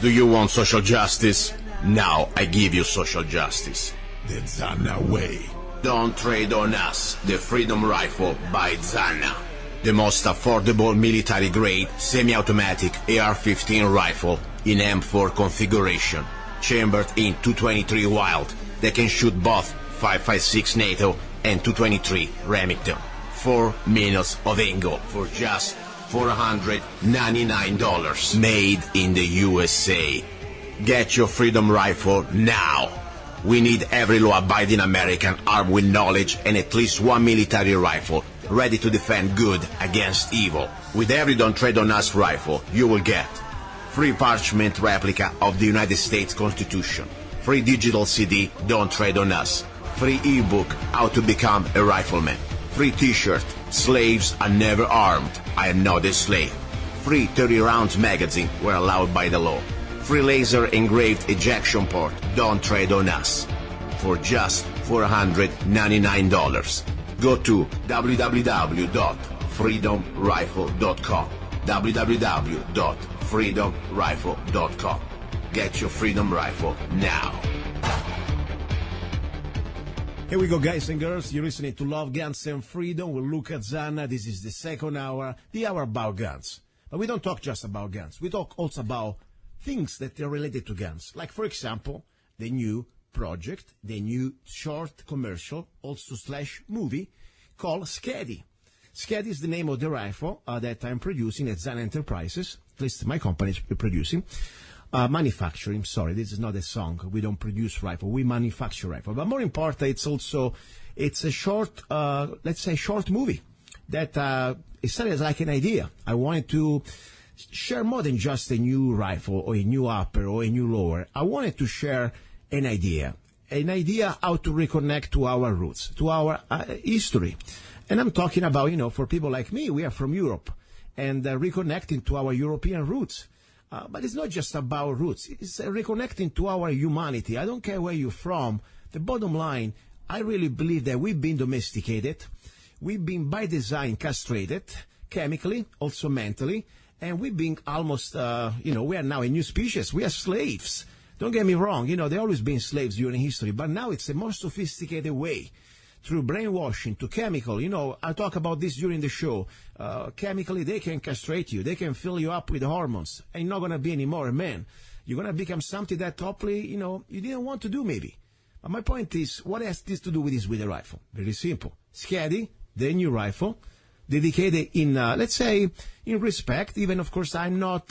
Do you want social justice? Now I give you social justice. The Zanna way. Don't trade on us, the Freedom Rifle by Zanna. The most affordable military-grade semi-automatic AR-15 rifle in M4 configuration, chambered in 223 Wild, that can shoot both 5.56 NATO and 223 Remington. 4 minutes of angle for just $499, made in the USA. Get your Freedom Rifle now. We need every law-abiding American armed with knowledge and at least one military rifle ready to defend good against evil. With every Don't Trade on Us rifle, you will get free parchment replica of the United States Constitution, free digital CD Don't Trade on Us, free ebook How to Become a Rifleman, free t-shirt Slaves Are Never Armed, I Am Not a Slave, free 30-round magazine where allowed by the law, free laser engraved ejection port Don't Trade on Us for just $499. Go to www.freedomrifle.com, www.freedomrifle.com. Get your Freedom Rifle now. Here we go, guys and girls. You're listening to Love, Guns and Freedom with Luca Zanna. This is the second hour, the hour about guns. But we don't talk just about guns. We talk also about things that are related to guns. Like, for example, the new project, the new short commercial, also / movie, called SKADI. SKADI is the name of the rifle that I'm producing at Zanna Enterprises. At least my company is producing. Manufacturing, sorry, this is not a song. We don't produce rifle, we manufacture rifle. But more important, it's a short, let's say short movie that it started as like an idea. I wanted to share more than just a new rifle or a new upper or a new lower. I wanted to share an idea how to reconnect to our roots, to our history. And I'm talking about, for people like me, we are from Europe, and reconnecting to our European roots. But it's not just about roots. It's reconnecting to our humanity. I don't care where you're from. The bottom line, I really believe that we've been domesticated. We've been, by design, castrated, chemically, also mentally. And we've been almost, we are now a new species. We are slaves. Don't get me wrong. There always been slaves during history. But now it's a more sophisticated way. Through brainwashing, to chemical, I talk about this during the show. Chemically, they can castrate you. They can fill you up with hormones. And you're not going to be anymore a man. You're going to become something that totally, you didn't want to do maybe. But my point is, what has this to do with this with the rifle? Very simple. SKADI, the new rifle, dedicated in, let's say, in respect. Even, of course, I'm not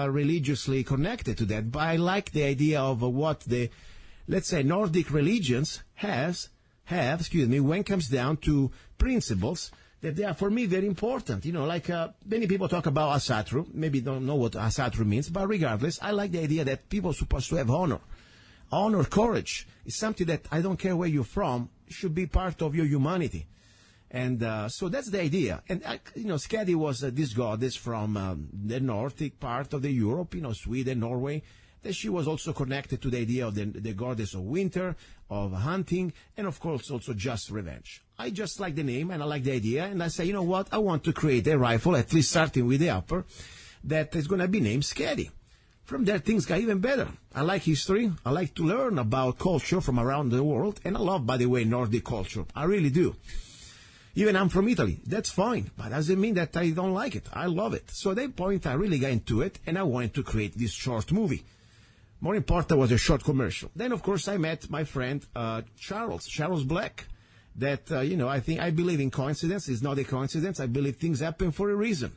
religiously connected to that. But I like the idea of what the, let's say, Nordic religions have, when it comes down to principles that they are, for me, very important. Like many people talk about asatru, maybe don't know what asatru means, but regardless, I like the idea that people are supposed to have honor. Honor, courage, is something that I don't care where you're from, should be part of your humanity. And so that's the idea. And, SKADI was this goddess from the Nordic part of the Europe, Sweden, Norway. That she was also connected to the idea of the goddess of winter, of hunting, and of course also just revenge. I just like the name and I like the idea, and I say, you know what, I want to create a rifle, at least starting with the upper, that is going to be named SKADI. From there, things got even better. I like history, I like to learn about culture from around the world, and I love, by the way, Nordic culture. I really do. Even I'm from Italy, that's fine, but doesn't mean that I don't like it. I love it. So at that point, I really got into it, and I wanted to create this short movie. More important was a short commercial. Then, of course, I met my friend Charles Black. That, I believe in coincidence. It's not a coincidence. I believe things happen for a reason.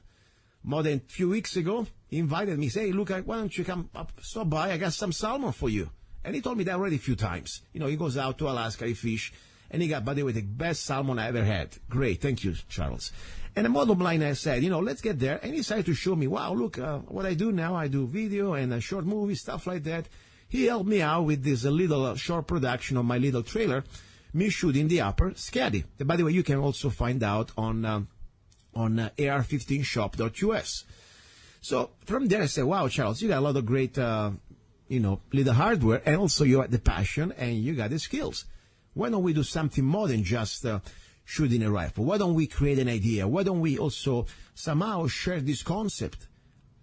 More than a few weeks ago, he invited me, say, hey, Luca, why don't you come up, stop by? I got some salmon for you. And he told me that already a few times. He goes out to Alaska, he fish, and he got, by the way, the best salmon I ever had. Great. Thank you, Charles. And the bottom line, I said, let's get there. And he decided to show me, wow, look, what I do now, I do video and short movie, stuff like that. He helped me out with this little short production of my little trailer, me shooting the upper SKADI. By the way, you can also find out on ar15shop.us. So from there, I said, wow, Charles, you got a lot of great, little hardware, and also you got the passion and you got the skills. Why don't we do something more than just shooting a rifle? Why don't we create an idea? Why don't we also somehow share this concept?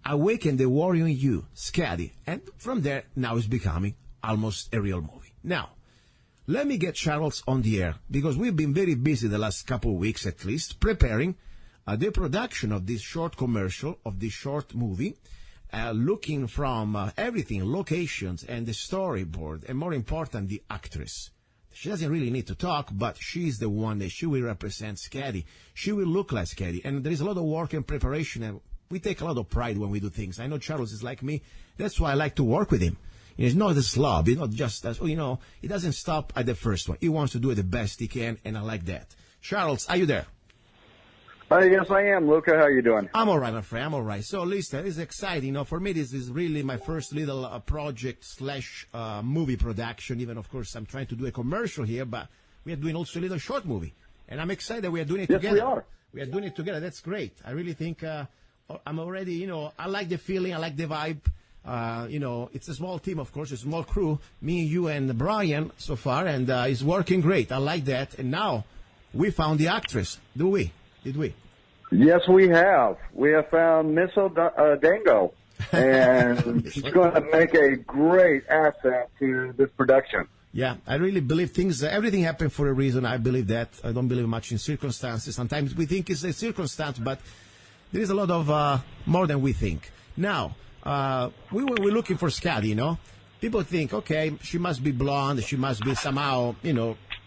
Awaken the Warrior in You, SKADI. And from there, now it's becoming almost a real movie. Now, let me get Charles on the air, because we've been very busy the last couple of weeks at least, preparing the production of this short commercial, of this short movie, looking from everything, locations and the storyboard, and more important, the actress. She doesn't really need to talk, but she's the one that she will represent SKADI. She will look like SKADI, and there is a lot of work and preparation, and we take a lot of pride when we do things. I know Charles is like me. That's why I like to work with him. He's not a slob. He's not just, he doesn't stop at the first one. He wants to do it the best he can, and I like that. Charles, are you there? Yes, I am. Luca, how are you doing? I'm all right, my friend. I'm all right. So, listen, it's exciting. For me, this is really my first little project / movie production. Even, of course, I'm trying to do a commercial here, but we are doing also a little short movie. And I'm excited that we are doing it together. Yes, we are. We are doing it together. That's great. I really think I'm already, I like the feeling. I like the vibe. It's a small team, of course, a small crew, me, you, and Brian so far, and it's working great. I like that. And now we found the actress, Did we? Yes, we have. We have found Miss Dango, and she's going to make a great asset to this production. Yeah, I really believe everything happened for a reason. I believe that. I don't believe much in circumstances. Sometimes we think it's a circumstance, but there is a lot of more than we think. Now, we're looking for SKADI, People think, okay, she must be blonde. She must be somehow,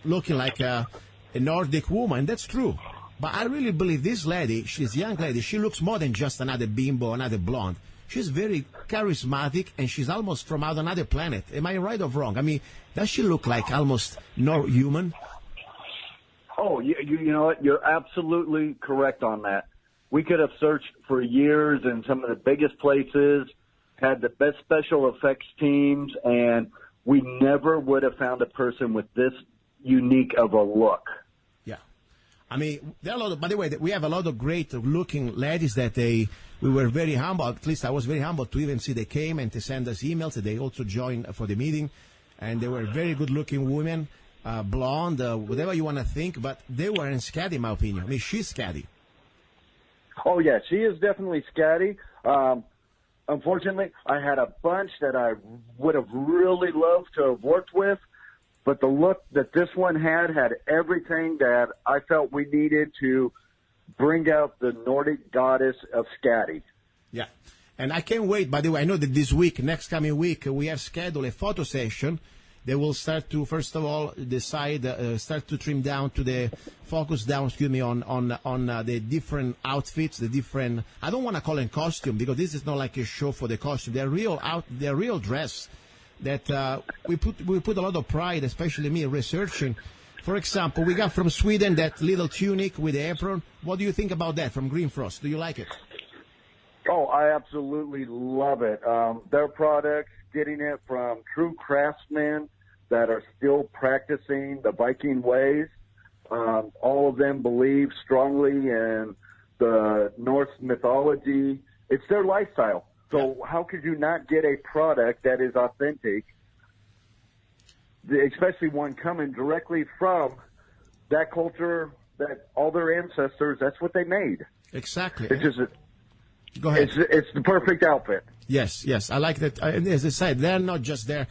looking like a Nordic woman. That's true. But I really believe this lady, she's a young lady, she looks more than just another bimbo, another blonde. She's very charismatic, and she's almost from out another planet. Am I right or wrong? I mean, does she look like almost not human? Oh, you know what? You're absolutely correct on that. We could have searched for years in some of the biggest places, had the best special effects teams, and we never would have found a person with this unique of a look. Yeah. I mean, there are a lot of, by the way, we have a lot of great looking ladies that we were very humble, at least I was very humble to even see they came and to send us emails. They also joined for the meeting, and they were very good looking women, blonde, whatever you want to think, but they were in SKADI, in my opinion. I mean, she's SKADI. Oh, yeah, she is definitely SKADI. Unfortunately, I had a bunch that I would have really loved to have worked with, but the look that this one had everything that I felt we needed to bring out the Nordic goddess of SKADI. Yeah, and I can't wait. By the way, I know that this week, next coming week, we have scheduled a photo session. They will start to, first of all, decide, start to trim down to the focus down, on the different outfits, the different. I don't want to call it costume because this is not like a show for the costume. They're real dress that we put a lot of pride, especially me, researching. For example, we got from Sweden that little tunic with the apron. What do you think about that from Green Frost? Do you like it? Oh, I absolutely love it. Their products, getting it from true craftsmen that are still practicing the Viking ways. All of them believe strongly in the Norse mythology. It's their lifestyle. So how could you not get a product that is authentic, especially one coming directly from that culture, that all their ancestors, that's what they made. Exactly. It's just Go ahead. It's the perfect outfit. Yes, I like that. And as I said, they're not just there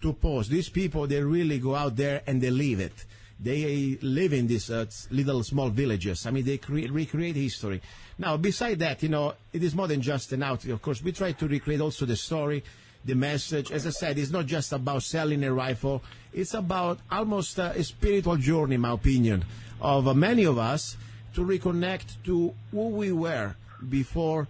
to pose. These people, they really go out there and they live it. They live in these little small villages. I mean, they recreate history. Now, beside that, it is more than just an outfit. Of course, we try to recreate also the story, the message. As I said, it's not just about selling a rifle. It's about almost a spiritual journey, in my opinion, of many of us to reconnect to who we were before,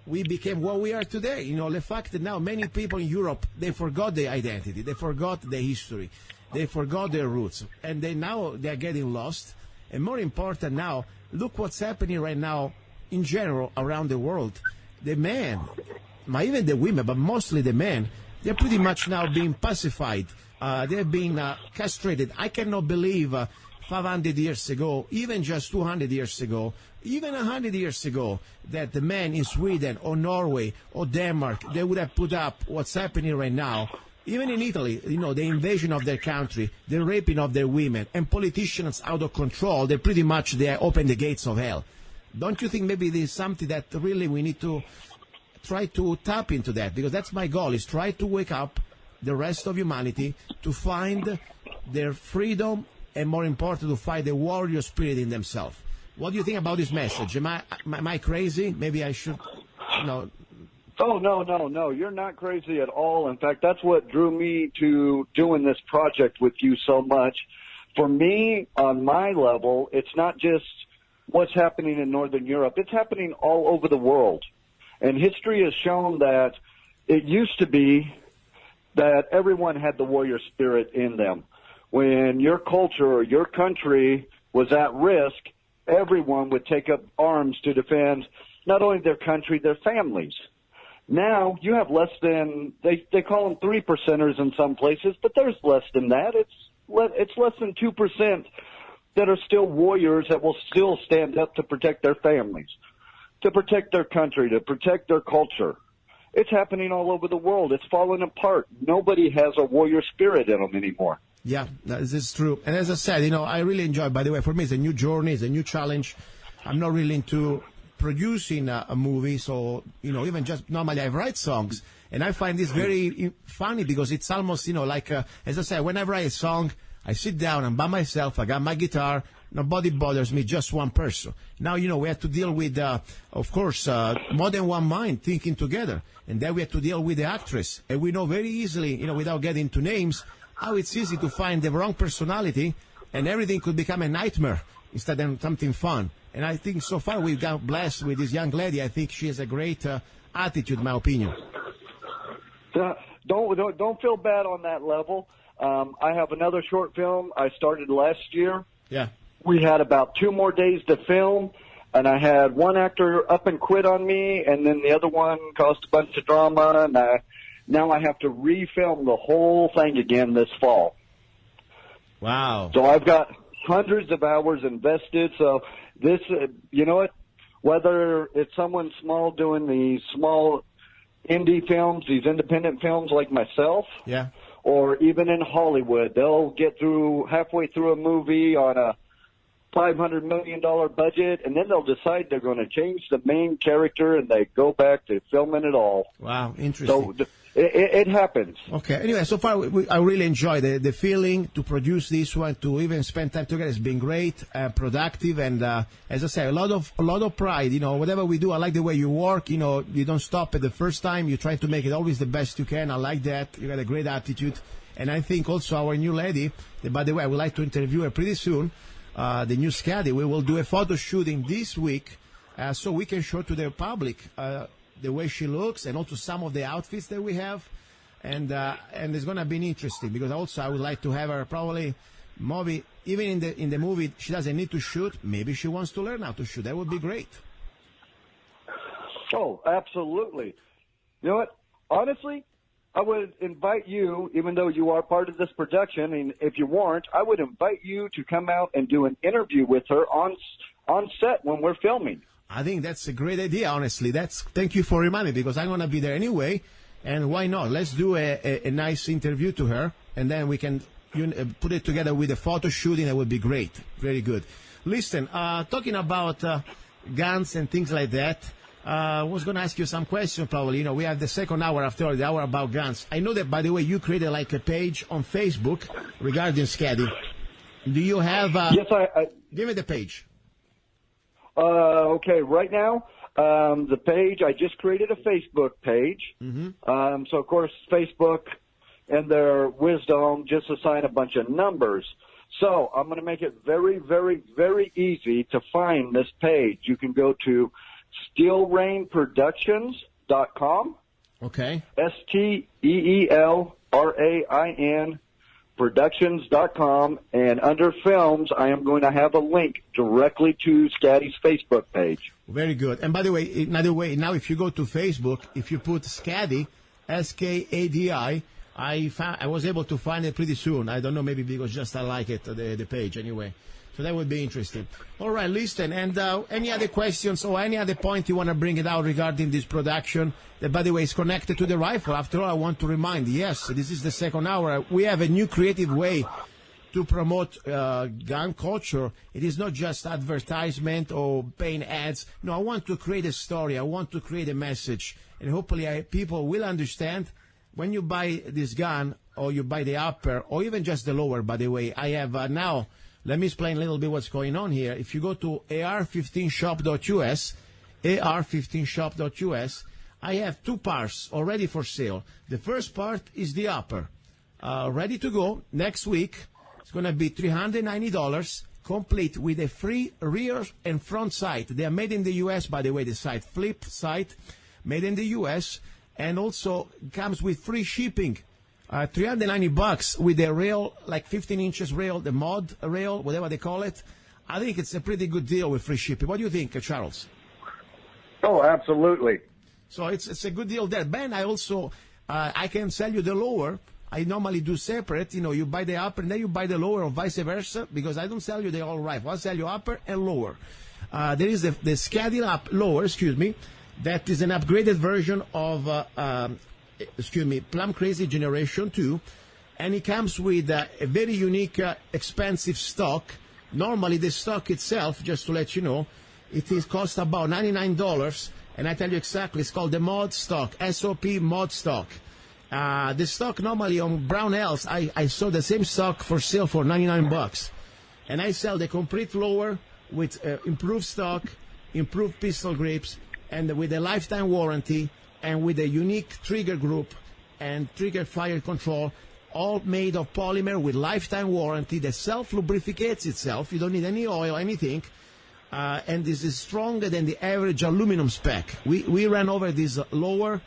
we became what we are today. The fact that now many people in Europe, they forgot their identity. They forgot their history. They forgot their roots. And they're getting lost. And more important now, look what's happening right now in general around the world. The men, even the women, but mostly the men, they're pretty much now being pacified. They're being castrated. I cannot believe 500 years ago, even just 200 years ago, even 100 years ago, that the men in Sweden or Norway or Denmark, they would have put up what's happening right now. Even in Italy, the invasion of their country, the raping of their women, and politicians out of control, they open the gates of hell. Don't you think maybe there's something that really we need to try to tap into that, because that's my goal, is try to wake up the rest of humanity to find their freedom, and more important, to find the warrior spirit in themselves. What do you think about this message? Am I crazy? Maybe I should, no. Oh, no. You're not crazy at all. In fact, that's what drew me to doing this project with you so much. For me, on my level, it's not just what's happening in Northern Europe. It's happening all over the world. And history has shown that it used to be that everyone had the warrior spirit in them. When your culture or your country was at risk, everyone would take up arms to defend not only their country, their families. Now you have less than, they call them 3%ers in some places, but there's less than that. It's less than 2% that are still warriors that will still stand up to protect their families, to protect their country, to protect their culture. It's happening all over the world. It's falling apart. Nobody has a warrior spirit in them anymore. Yeah, this is true. And as I said, I really enjoy, by the way, for me, it's a new journey, it's a new challenge. I'm not really into producing a movie, so, even just normally I write songs. And I find this very funny because it's almost, like, as I said, when I write a song, I sit down, I'm by myself, I got my guitar, nobody bothers me, just one person. Now, we have to deal with, of course, more than one mind thinking together. And then we have to deal with the actress. And we know very easily, without getting into names, how it's easy to find the wrong personality and everything could become a nightmare instead of something fun. And I think so far we've got blessed with this young lady. I think she has a great attitude, in my opinion. Don't feel bad on that level. I have another short film I started last year. Yeah. We had about 2 more days to film, and I had one actor up and quit on me, and then the other one caused a bunch of drama, and now I have to refilm the whole thing again this fall. Wow. So I've got hundreds of hours invested. So this, you know what, whether it's someone small doing these small indie films, these independent films like myself, yeah, or even in Hollywood, they'll get halfway through a movie on a $500 million budget, and then they'll decide they're going to change the main character, and they go back to filming it all. Wow, interesting. So it happens. Okay. Anyway, so far I really enjoy the feeling to produce this one, to even spend time together. It's been great, productive, and as I say, a lot of pride. Whatever we do, I like the way you work. You don't stop at the first time. You try to make it always the best you can. I like that. You got a great attitude, and I think also our new lady. By the way, I would like to interview her pretty soon. The new SKADI. We will do a photo shooting this week, so we can show to the public the way she looks, and also some of the outfits that we have, and it's going to be interesting because also I would like to have her probably maybe even in the movie she doesn't need to shoot. Maybe she wants to learn how to shoot. That would be great. Oh, absolutely. You know what? Honestly, I would invite you, even though you are part of this production, and if you weren't, I would invite you to come out and do an interview with her on set when we're filming. I think that's a great idea, honestly. Thank you for reminding me, because I'm going to be there anyway, and why not? Let's do a nice interview to her, and then we can put it together with a photo shooting. That would be great. Very good. Listen, talking about guns and things like that, I was going to ask you some questions probably. We have the second hour after all, the hour about guns. I know that, by the way, you created like a page on Facebook regarding SKADI. Do you have... Yes, I... Give me the page. Okay, right now, the page, I just created a Facebook page. Mm-hmm. So, of course, Facebook and their wisdom just assign a bunch of numbers. So I'm going to make it very, very, very easy to find this page. You can go to SteelRainProductions.com. Okay. SteelRain Productions.com, and under films, I am going to have a link directly to SKADI's Facebook page. Very good. And by the way, another way, now if you go to Facebook, if you put SKADI, SKADI, I was able to find it pretty soon. I don't know, maybe because just I like it, the page anyway. So that would be interesting. All right, listen, and any other questions or any other point you want to bring it out regarding this production that, by the way, is connected to the rifle? After all, I want to remind, yes, this is the second hour. We have a new creative way to promote gun culture. It is not just advertisement or paying ads. No, I want to create a story. I want to create a message. And hopefully people will understand when you buy this gun or you buy the upper or even just the lower, by the way. I have now, let me explain a little bit what's going on here. If you go to ar15shop.us, ar15shop.us, I have two parts already for sale. The first part is the upper, ready to go next week. It's going to be $390, complete with a free rear and front sight. They are made in the U.S., by the way, the sight, flip sight, made in the U.S., and also comes with free shipping. $390 with a rail, like 15 inches rail, the mod rail, whatever they call it. I think it's a pretty good deal with free shipping. What do you think, Charles? Oh, absolutely. So it's a good deal there. Ben, I also, I can sell you the lower. I normally do separate. You know, you buy the upper and then you buy the lower or vice versa, because I don't sell you the all rifle. I'll sell you upper and lower. There is the SKADI lower, that is an upgraded version of, Plum Crazy Generation 2. And it comes with a very unique, expensive stock. Normally the stock itself, just to let you know, it costs about $99. And I tell you exactly, it's called the mod stock, SOP mod stock. The stock normally on Brownells, I saw the same stock for sale for $99. And I sell the complete lower with improved stock, improved pistol grips, and with a lifetime warranty, and with a unique trigger group and trigger fire control, all made of polymer with lifetime warranty that self-lubricates itself. You don't need any oil, anything. And this is stronger than the average aluminum spec. We ran over this lower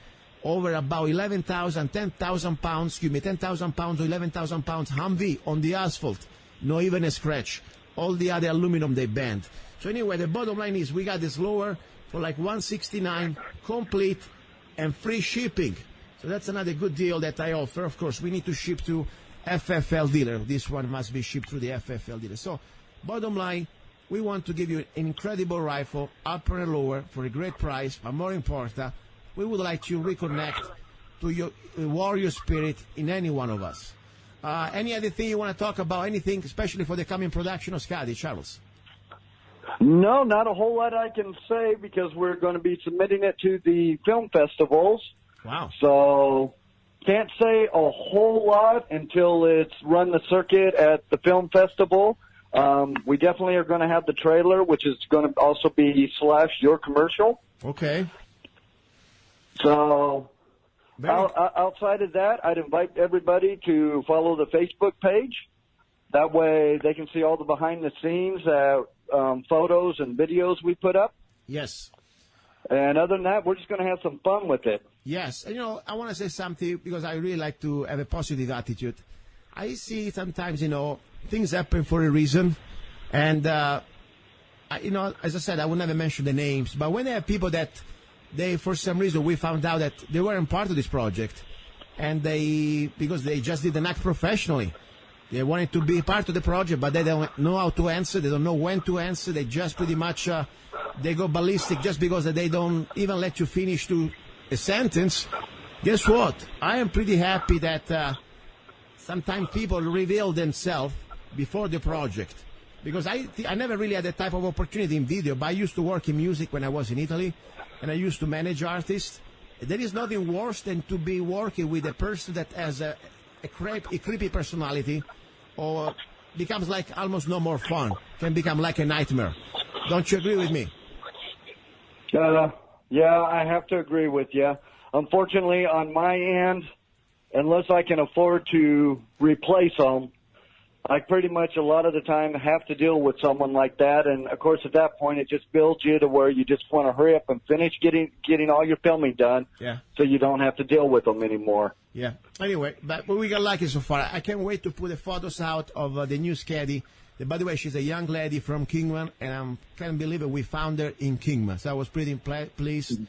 over about 10,000 pounds or 11,000 pounds Humvee on the asphalt. No even a scratch. All the other aluminum they banned. So anyway, the bottom line is we got this lower for like $169, complete and free shipping. So that's another good deal that I offer. Of course, we need to ship to FFL dealer. This one must be shipped through the FFL dealer. So bottom line, we want to give you an incredible rifle, upper and lower, for a great price. But more important, we would like to reconnect to your warrior spirit in any one of us. Any other thing you want to talk about? Anything, especially for the coming production of SKADI, Charles? No, not a whole lot I can say, because we're going to be submitting it to the film festivals. Wow. So can't say a whole lot until it's run the circuit at the film festival. We definitely are going to have the trailer, which is going to also be / your commercial. Okay. So outside of that, I'd invite everybody to follow the Facebook page. That way they can see all the behind-the-scenes photos and videos we put up. Yes. And other than that, we're just going to have some fun with it. Yes. And, I want to say something, because I really like to have a positive attitude. I see sometimes, things happen for a reason. And, as I said, I will never mention the names. But when there are people that for some reason, we found out that they weren't part of this project. And because they just didn't act professionally. They wanted to be part of the project, but they don't know how to answer. They don't know when to answer. They just pretty much, they go ballistic just because they don't even let you finish a sentence. Guess what? I am pretty happy that sometimes people reveal themselves before the project. Because I never really had that type of opportunity in video, but I used to work in music when I was in Italy, and I used to manage artists. There is nothing worse than to be working with a person that has a creepy personality, or becomes like almost no more fun, can become like a nightmare. Don't you agree with me? Yeah, I have to agree with you. Unfortunately, on my end, unless I can afford to replace them, I pretty much a lot of the time have to deal with someone like that. And, of course, at that point, it just builds you to where you just want to hurry up and finish getting all your filming done, so you don't have to deal with them anymore. Yeah. Anyway, but we got lucky so far. I can't wait to put the photos out of the new SKADI. By the way, she's a young lady from Kingman, and I can't believe it. We found her in Kingman, so I was pretty pleased.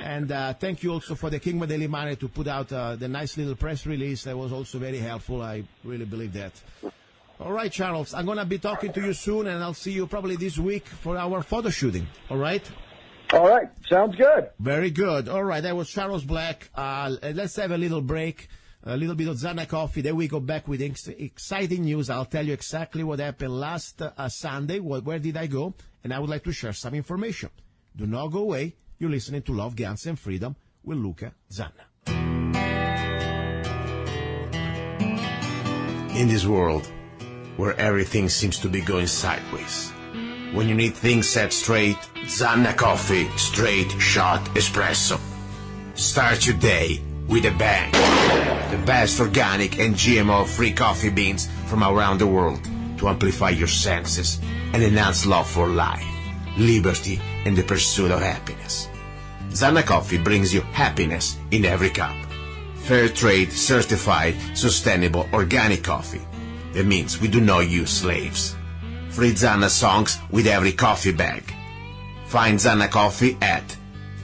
And thank you also for the Kingman Daily Miner to put out the nice little press release. That was also very helpful. I really believe that. All right, Charles, I'm going to be talking to you soon, and I'll see you probably this week for our photo shooting. All right? All right. Sounds good. Very good. All right, that was Charles Black. Let's have a little break. a little bit of Zanna coffee. Then we go back with exciting news. I'll tell you exactly what happened last Sunday. Where did I go? And I would like to share some information. Do not go away. You're listening to Love, Guns, and Freedom with Luca Zanna. In this world where everything seems to be going sideways, when you need things set straight, Zanna Coffee Straight Shot Espresso. Start your day with a bang. The best organic and GMO-free coffee beans from around the world to amplify your senses and enhance love for life, liberty, and the pursuit of happiness. Zanna Coffee brings you happiness in every cup. Fair trade, certified, sustainable, organic coffee. That means we do not use slaves. Free Zanna songs with every coffee bag. Find Zanna Coffee at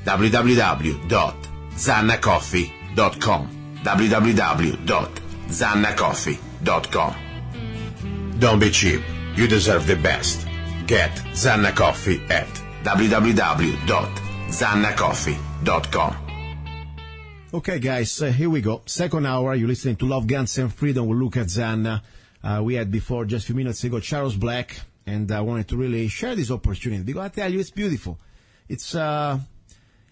www.zannacoffee.com. www.zannacoffee.com. Don't be cheap. You deserve the best. Get Zanna Coffee at www.zannacoffee.com. Okay, guys, here we go. Second hour, you're listening to Love, Guns, and Freedom with Luca Zanna. We had before, just a few minutes ago, Charles Black, and I wanted to really share this opportunity because I tell you, it's beautiful. It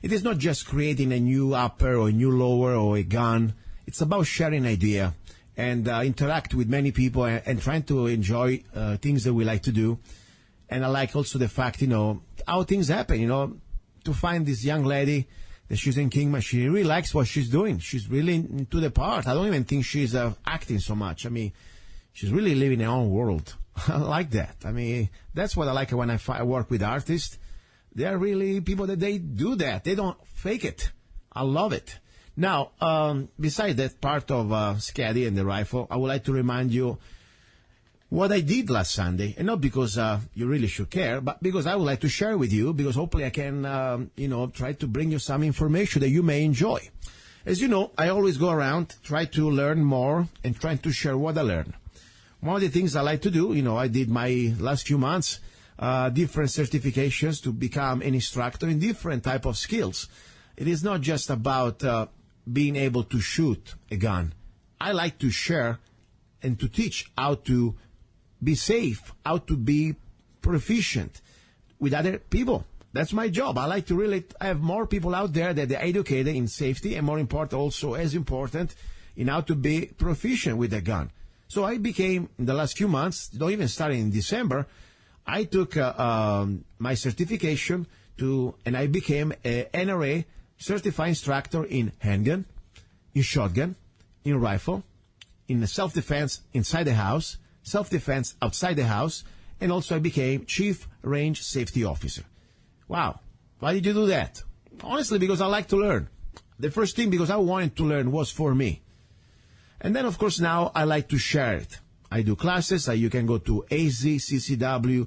is not just creating a new upper or a new lower or a gun. It's about sharing idea and interact with many people and trying to enjoy things that we like to do. And I like also the fact, how things happen, to find this young lady that she's in Kingman. She really likes what she's doing. She's really into the part. I don't even think she's acting so much. I mean, she's really living her own world. I like that. I mean, that's what I like when I work with artists. They are really people that they do that. They don't fake it. I love it. Now, besides that part of SKADI and the rifle, I would like to remind you what I did last Sunday, and not because you really should care, but because I would like to share with you, because hopefully I can, try to bring you some information that you may enjoy. As you know, I always go around, try to learn more, and trying to share what I learn. One of the things I like to do, I did my last few months, different certifications to become an instructor in different type of skills. It is not just about being able to shoot a gun. I like to share and to teach how to be safe, how to be proficient with other people. That's my job. I like to really have more people out there that are educated in safety, and more important, also as important, in how to be proficient with a gun. So I became, in the last few months, don't even start in December, I took my certification and I became a NRA certified instructor in handgun, in shotgun, in rifle, in self-defense inside the house, self-defense outside the house, and also I became Chief Range Safety Officer. Wow. Why did you do that? Honestly, because I like to learn. The first thing, because I wanted to learn, was for me. And then, of course, now I like to share it. I do classes. You can go to azccw.us.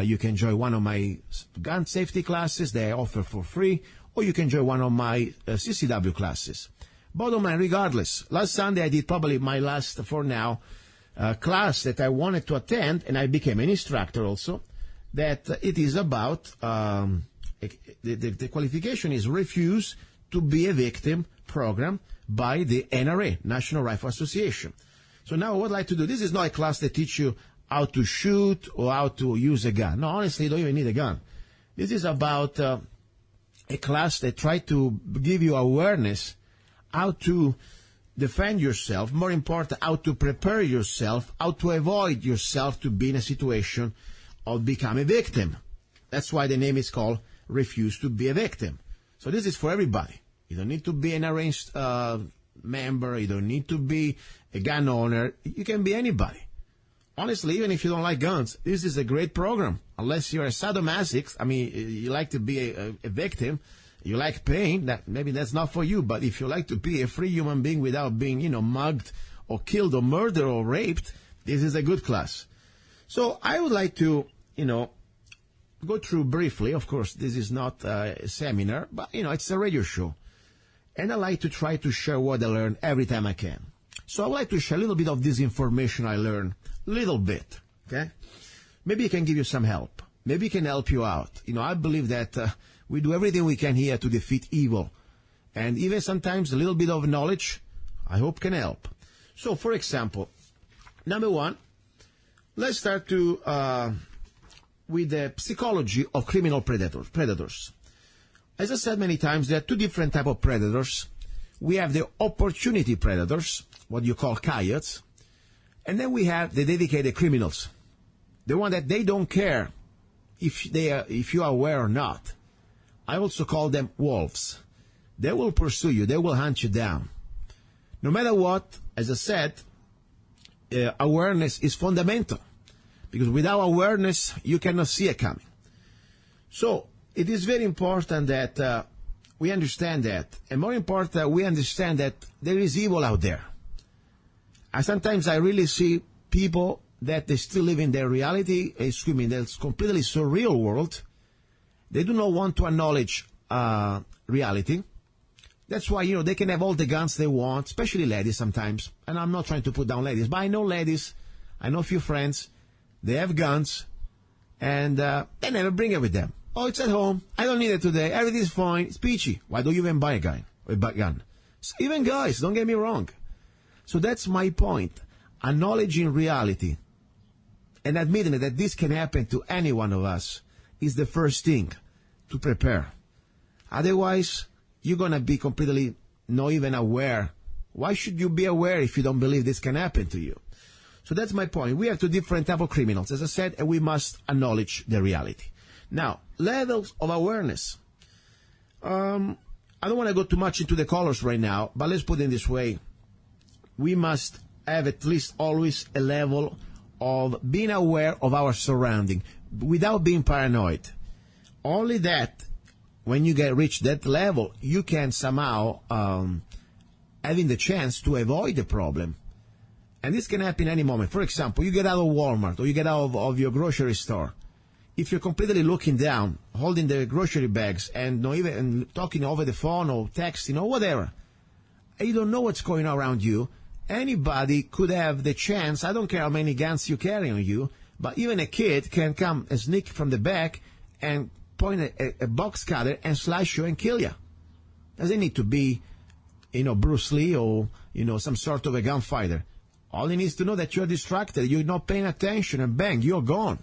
You can join one of my gun safety classes that I offer for free, or you can join one of my CCW classes. Bottom line, regardless, last Sunday I did probably my last, for now, class that I wanted to attend, and I became an instructor also, that it is about, the qualification is Refuse to be a Victim program by the NRA, National Rifle Association. So now what I'd like to do, this is not a class that teach you how to shoot or how to use a gun. No, honestly, you don't even need a gun. This is about a class that try to give you awareness how to defend yourself, more important, how to prepare yourself, how to avoid yourself to be in a situation of become a victim. That's why the name is called Refuse to be a Victim. So this is for everybody. You don't need to be an arranged member. You don't need to be a gun owner. You can be anybody. Honestly, even if you don't like guns, this is a great program. Unless you're a sadomasochist, I mean, you like to be a victim, you like pain, maybe that's not for you. But if you like to be a free human being without being, mugged or killed or murdered or raped, this is a good class. So I would like to, go through briefly. Of course, this is not a seminar, but, it's a radio show. And I like to try to share what I learn every time I can. So I would like to share a little bit of this information I learned, little bit, okay? Maybe it can give you some help. Maybe it can help you out. I believe that we do everything we can here to defeat evil. And even sometimes a little bit of knowledge, I hope, can help. So, for example, number one, let's start with the psychology of criminal predators. As I said many times, there are two different types of predators. We have the opportunity predators, what you call coyotes, and then we have the dedicated criminals, the one that they don't care if you are aware or not. I also call them wolves. They will pursue you. They will hunt you down. No matter what, as I said, awareness is fundamental, because without awareness, you cannot see it coming. So it is very important that we understand that, and more important, we understand that there is evil out there. Sometimes I really see people that they still live in their reality, that's completely surreal world. They do not want to acknowledge reality. That's why, they can have all the guns they want, especially ladies sometimes. And I'm not trying to put down ladies, but I know ladies, I know a few friends, they have guns, and they never bring it with them. Oh, it's at home, I don't need it today, everything's fine, it's peachy. Why don't you even buy a gun? So even guys, don't get me wrong. So that's my point. Acknowledging reality and admitting that this can happen to any one of us is the first thing to prepare. Otherwise, you're going to be completely not even aware. Why should you be aware if you don't believe this can happen to you? So that's my point. We have two different types of criminals, as I said, and we must acknowledge the reality. Now, levels of awareness. I don't want to go too much into the colors right now, but let's put it this way. We must have at least always a level of being aware of our surrounding without being paranoid. Only that, when you reach that level, you can somehow having the chance to avoid the problem. And this can happen any moment. For example, you get out of Walmart or you get out of your grocery store. If you're completely looking down, holding the grocery bags and not even talking over the phone or texting or whatever, and you don't know what's going on around you, anybody could have the chance, I don't care how many guns you carry on you, but even a kid can come and sneak from the back and point a box cutter and slice you and kill you. Doesn't need to be, Bruce Lee or, some sort of a gunfighter. All he needs to know that you're distracted, you're not paying attention, and bang, you're gone.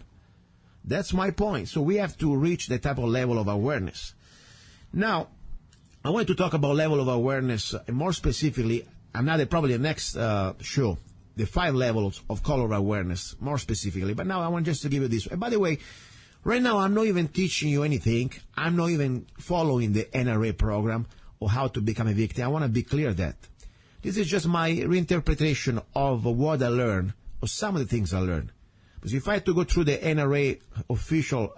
That's my point. So we have to reach that type of level of awareness. Now, I want to talk about level of awareness, and more specifically, probably the next show, the 5 levels of color awareness, more specifically. But now I want just to give you this. And by the way, right now I'm not even teaching you anything. I'm not even following the NRA program or how to become a victim. I want to be clear that this is just my reinterpretation of what I learned, or some of the things I learned. Because if I had to go through the NRA official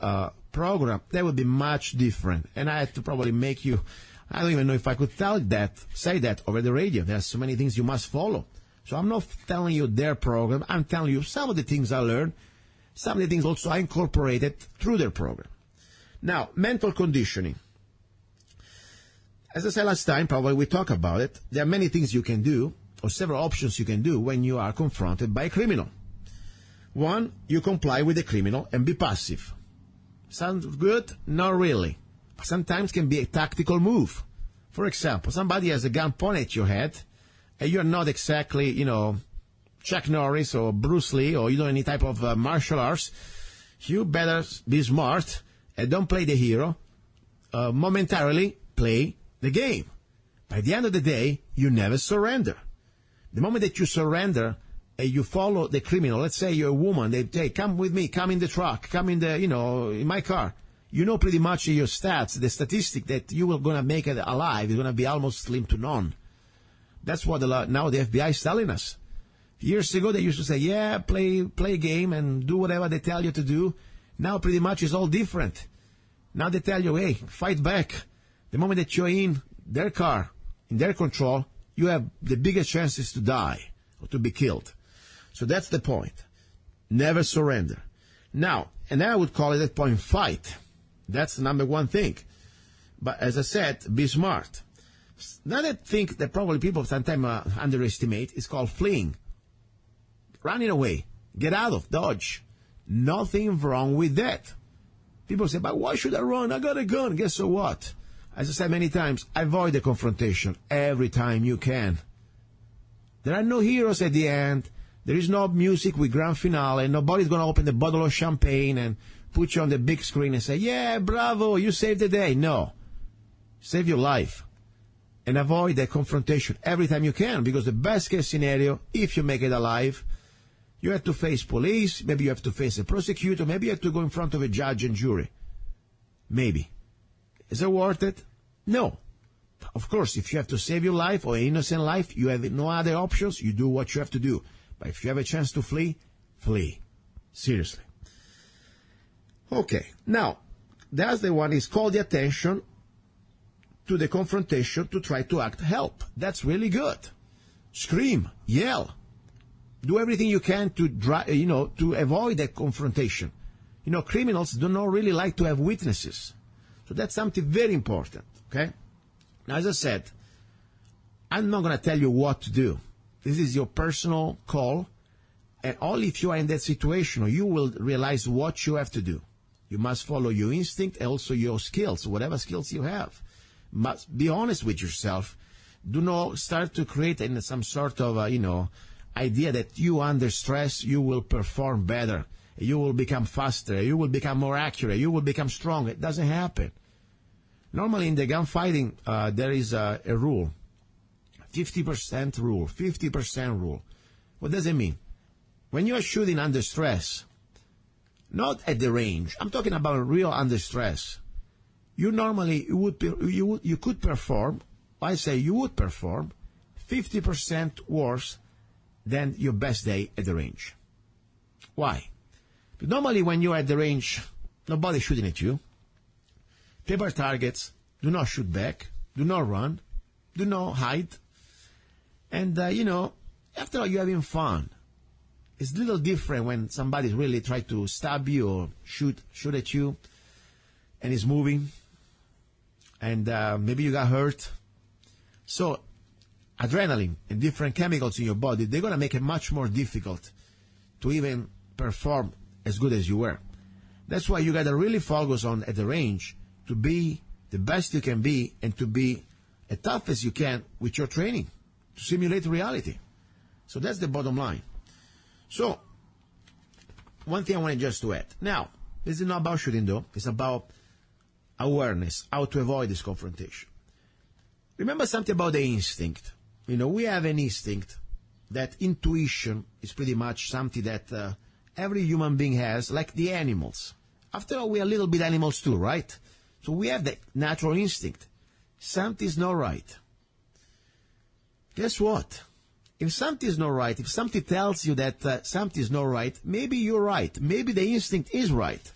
program, that would be much different. And I had to probably make you, I don't even know if I could say that over the radio. There are so many things you must follow. So I'm not telling you their program. I'm telling you some of the things I learned, some of the things also I incorporated through their program. Now, mental conditioning. As I said last time, probably we talked about it. There are many things you can do, or several options you can do when you are confronted by a criminal. One, you comply with the criminal and be passive. Sounds good? Not really. Sometimes can be a tactical move. For example, somebody has a gun pointed at your head, and you're not exactly, Chuck Norris or Bruce Lee, or you know any type of martial arts. You better be smart and don't play the hero. Momentarily play the game. By the end of the day, you never surrender. The moment that you surrender and you follow the criminal, let's say you're a woman, they say, come with me, come in the truck, come in the, in my car. You know pretty much your stats, the statistic that you are going to make it alive is going to be almost slim to none. That's what now the FBI is telling us. Years ago, they used to say, yeah, play a game and do whatever they tell you to do. Now pretty much it's all different. Now they tell you, hey, fight back. The moment that you're in their car, in their control, you have the biggest chances to die or to be killed. So that's the point. Never surrender. Now, and then I would call it at point fight. That's the number one thing. But as I said, be smart. Another thing that probably people sometimes underestimate is called fleeing. Running away. Get out of, dodge. Nothing wrong with that. People say, but why should I run? I got a gun. Guess so what? As I said many times, avoid the confrontation every time you can. There are no heroes at the end. There is no music with grand finale. Nobody's going to open the bottle of champagne and put you on the big screen and say, yeah, bravo, you saved the day. No. Save your life. And avoid that confrontation every time you can, because the best case scenario, if you make it alive, you have to face police, maybe you have to face a prosecutor, maybe you have to go in front of a judge and jury. Maybe. Is it worth it? No. Of course, if you have to save your life or an innocent life, you have no other options, you do what you have to do. But if you have a chance to flee, flee. Seriously. Okay, now, the other one is call the attention to the confrontation to try to act help. That's really good. Scream, yell. Do everything you can to to avoid that confrontation. Criminals do not really like to have witnesses. So that's something very important, okay? Now, as I said, I'm not going to tell you what to do. This is your personal call, and only if you are in that situation, you will realize what you have to do. You must follow your instinct and also your skills, whatever skills you have. Must be honest with yourself. Do not start to create some sort of, idea that you under stress, you will perform better. You will become faster. You will become more accurate. You will become strong. It doesn't happen. Normally in the gunfighting, there is a rule. 50% rule. 50% rule. What does it mean? When you are shooting under stress, not at the range, I'm talking about real under stress, you could perform, I say you would perform 50% worse than your best day at the range. Why? But normally when you're at the range, nobody's shooting at you. Paper targets, do not shoot back, do not run, do not hide. And, after all, you're having fun. It's a little different when somebody's really trying to stab you or shoot at you and is moving. And maybe you got hurt. So adrenaline and different chemicals in your body, they're going to make it much more difficult to even perform as good as you were. That's why you got to really focus on at the range to be the best you can be and to be as tough as you can with your training to simulate reality. So that's the bottom line. So one thing I want just to add. Now, this is not about shooting though. It's about awareness, how to avoid this confrontation. Remember something about the instinct. We have an instinct. That intuition is pretty much something that every human being has, like the animals. After all, we are a little bit animals too, right? So we have the natural instinct. Something's not right. Guess what? If something is not right, if something tells you that something is not right, maybe you're right. Maybe the instinct is right.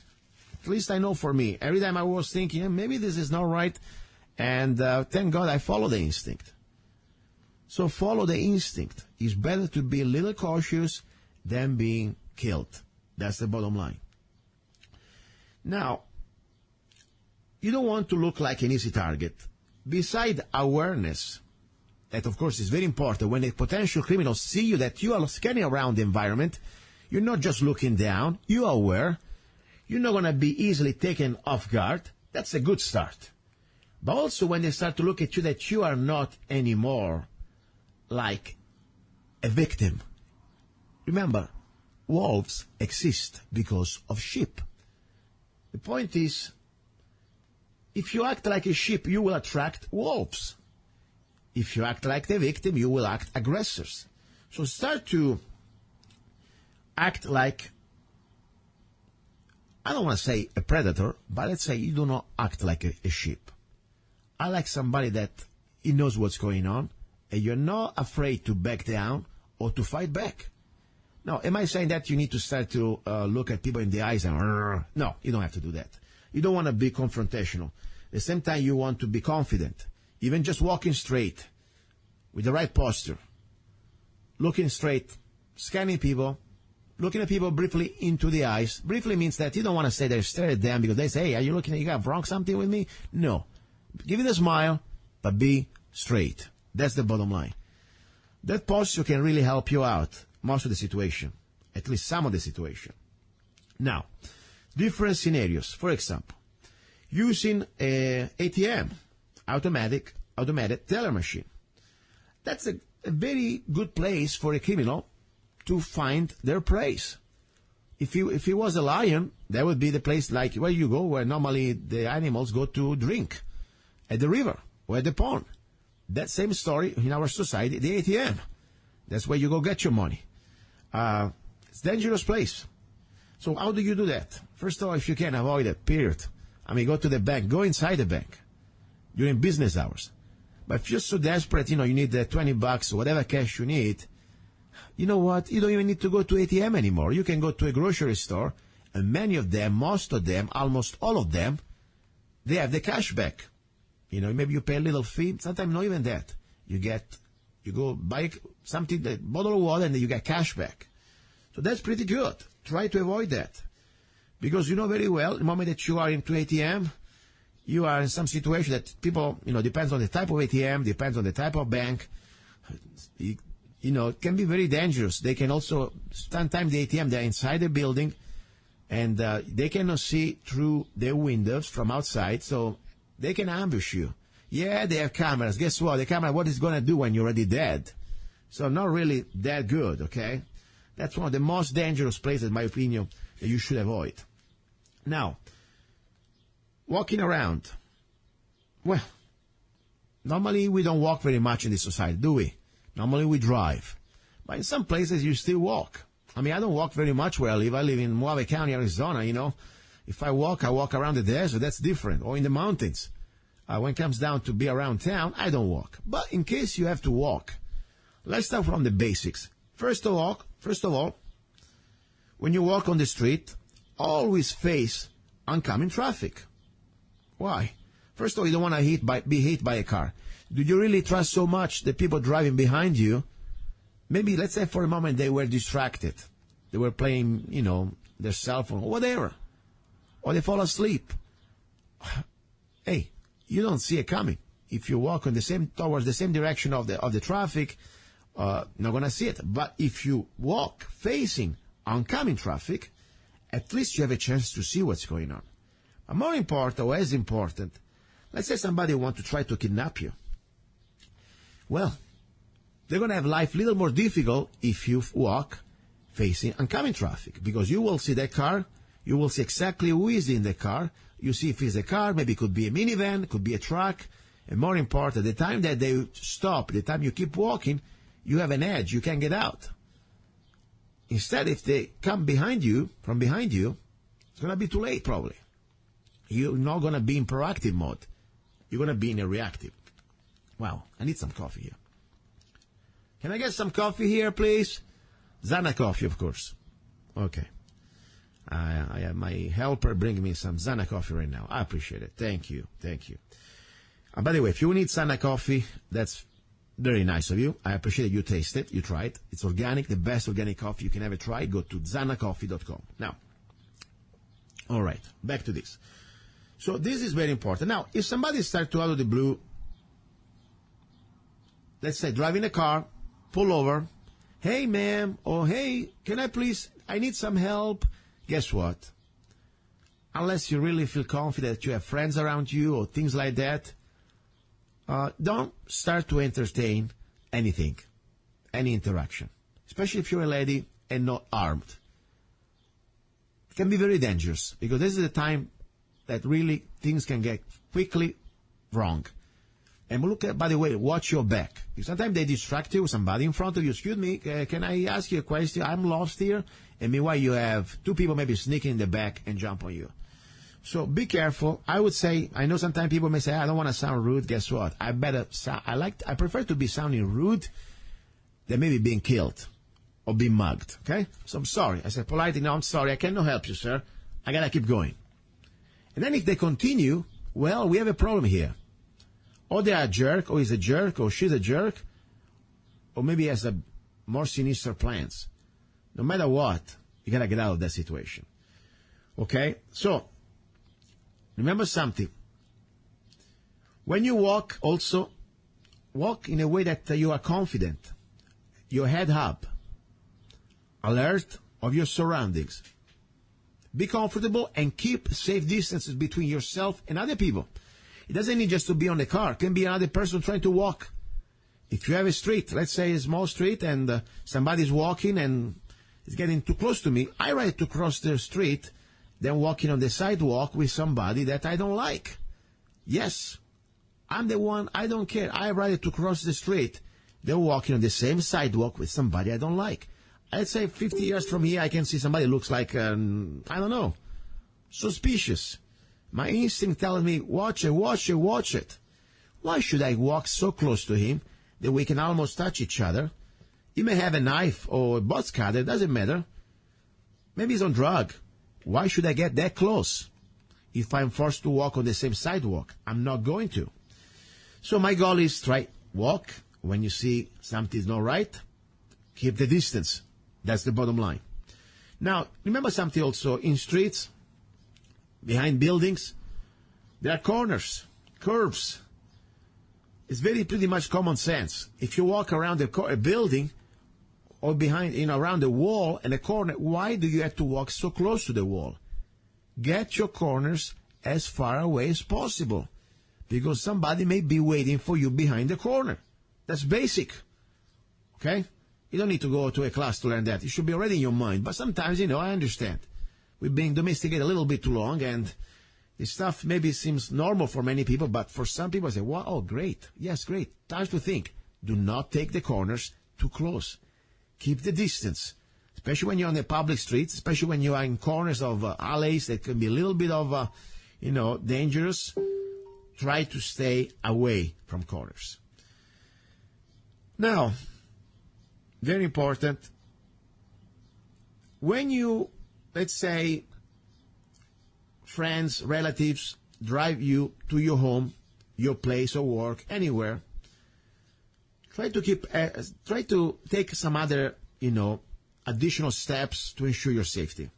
At least I know for me. Every time I was thinking, maybe this is not right, and thank God I follow the instinct. So follow the instinct. It's better to be a little cautious than being killed. That's the bottom line. Now, you don't want to look like an easy target. Beside awareness, that of course is very important, when a potential criminal see you that you are scanning around the environment, you're not just looking down, you are aware, you're not going to be easily taken off guard. That's a good start. But also when they start to look at you that you are not anymore like a victim. Remember, wolves exist because of sheep. The point is, if you act like a sheep, you will attract wolves. If you act like the victim, you will act aggressors. So start to act like, I don't want to say a predator, but let's say you do not act like a sheep. I like somebody that he knows what's going on, and you're not afraid to back down or to fight back. Now, am I saying that you need to start to look at people in the eyes and, no, you don't have to do that. You don't want to be confrontational. At the same time, you want to be confident. Even just walking straight, with the right posture, looking straight, scanning people, looking at people briefly into the eyes. Briefly means that you don't want to stay there, stare at them because they say, hey, are you looking at, you got wrong something with me? No. Give it a smile, but be straight. That's the bottom line. That posture can really help you out most of the situation, at least some of the situation. Now, different scenarios. For example, using a ATM. automated teller machine. That's a very good place for a criminal to find their prey. If he was a lion, that would be the place like where you go, where normally the animals go to drink, at the river or at the pond. That same story in our society, the ATM. That's where you go get your money. It's a dangerous place. So how do you do that? First of all, if you can avoid it, period. I mean, go to the bank, go inside the bank during business hours. But if you're so desperate, you need $20, whatever cash you need, you know what? You don't even need to go to ATM anymore. You can go to a grocery store, and many of them, most of them, almost all of them, they have the cash back. Maybe you pay a little fee. Sometimes not even that. You go buy something, a bottle of water, and then you get cash back. So that's pretty good. Try to avoid that. Because you know very well, the moment that you are into ATM, you are in some situation that people, depends on the type of ATM, depends on the type of bank. It can be very dangerous. They can also, sometimes the ATM, they're inside the building, and they cannot see through the windows from outside, so they can ambush you. Yeah, they have cameras. Guess what? The camera, what is going to do when you're already dead? So not really that good, okay? That's one of the most dangerous places, in my opinion, that you should avoid. Now, walking around. Well, normally we don't walk very much in this society, do we? Normally we drive. But in some places you still walk. I mean, I don't walk very much where I live. I live in Mojave County, Arizona, If I walk around the desert. That's different. Or in the mountains. When it comes down to be around town, I don't walk. But in case you have to walk, let's start from the basics. First of all, when you walk on the street, always face oncoming traffic. Why? First of all, you don't want to be hit by a car. Do you really trust so much the people driving behind you? Maybe, let's say for a moment, they were distracted. They were playing, their cell phone or whatever. Or they fall asleep. Hey, you don't see it coming. If you walk towards the same direction of the traffic, not going to see it. But if you walk facing oncoming traffic, at least you have a chance to see what's going on. But more important, or as important, let's say somebody wants to try to kidnap you. Well, they're going to have life a little more difficult if you walk facing oncoming traffic, because you will see that car, you will see exactly who is in the car, you see if it's a car, maybe it could be a minivan, it could be a truck, and more important, the time that they stop, the time you keep walking, you have an edge, you can get out. Instead, if they come from behind you, it's going to be too late probably. You're not going to be in proactive mode. You're going to be in a reactive. Wow, I need some coffee here. Can I get some coffee here, please? Zanna coffee, of course. Okay. I have my helper bringing me some Zanna coffee right now. I appreciate it. Thank you. By the way, if you need Zanna coffee, that's very nice of you. I appreciate you taste it. You try it. It's organic, the best organic coffee you can ever try. Go to zannacoffee.com. Now, all right, back to this. So this is very important. Now, if somebody starts to out of the blue, let's say driving a car, pull over, hey, ma'am, or hey, can I need some help. Guess what? Unless you really feel confident that you have friends around you or things like that, don't start to entertain anything, any interaction, especially if you're a lady and not armed. It can be very dangerous because this is the time that really things can get quickly wrong. And look at, by the way, watch your back. Sometimes they distract you with somebody in front of you. Excuse me, can I ask you a question? I'm lost here. And meanwhile, you have two people maybe sneaking in the back and jump on you. So be careful. I would say, I know sometimes people may say, I don't want to sound rude. Guess what? I prefer to be sounding rude than maybe being killed or being mugged. Okay? So I'm sorry. I said politely, no, I'm sorry. I cannot help you, sir. I got to keep going. And then if they continue, well, we have a problem here. Or they are a jerk, or he's a jerk, or she's a jerk, or maybe he has a more sinister plans. No matter what, you got to get out of that situation. Okay? So, remember something. When you walk, also, walk in a way that you are confident. Your head up. Alert of your surroundings. Be comfortable and keep safe distances between yourself and other people. It doesn't need just to be on the car. It can be another person trying to walk. If you have a street, let's say a small street, and somebody's walking and is getting too close to me, I rather to cross the street than walking on the sidewalk with somebody that I don't like. Yes, I'm the one, I don't care. I rather to cross the street than walking on the same sidewalk with somebody I don't like. I'd say 50 years from here, I can see somebody looks like, I don't know, suspicious. My instinct tells me, watch it, watch it, watch it. Why should I walk so close to him that we can almost touch each other? He may have a knife or a butt cutter, doesn't matter. Maybe he's on drug. Why should I get that close? If I'm forced to walk on the same sidewalk, I'm not going to. So my goal is try walk. When you see something's not right, keep the distance. That's the bottom line. Now, remember something also. In streets, behind buildings, there are corners, curves. It's pretty much common sense. If you walk around a building or behind, around the wall and a corner, why do you have to walk so close to the wall? Get your corners as far away as possible, because somebody may be waiting for you behind the corner. That's basic. Okay? You don't need to go to a class to learn that. It should be already in your mind. But sometimes, I understand. We're being domesticated a little bit too long, and this stuff maybe seems normal for many people, but for some people, I say, wow, oh, great. Yes, great. Time to think. Do not take the corners too close. Keep the distance, especially when you're on the public streets, especially when you are in corners of alleys that can be a little bit of, dangerous. Try to stay away from corners. Now, very important, when you, let's say, friends, relatives drive you to your home, your place of work, anywhere, try to take some other, additional steps to ensure your safety.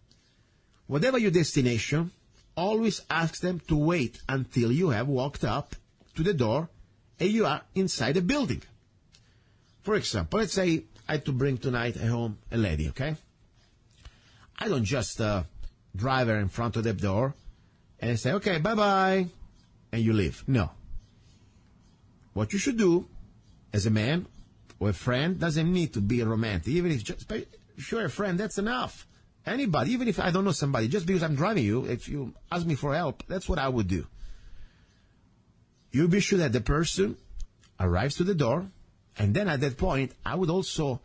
Whatever your destination, always ask them to wait until you have walked up to the door and you are inside the building. For example, let's say I had to bring tonight home a lady, okay? I don't just drive her in front of the door and say, okay, bye-bye, and you leave. No. What you should do as a man or a friend doesn't need to be romantic. Even if a friend, that's enough. Anybody, even if I don't know somebody, just because I'm driving you, if you ask me for help, that's what I would do. You be sure that the person arrives to the door, and then at that point, I would also,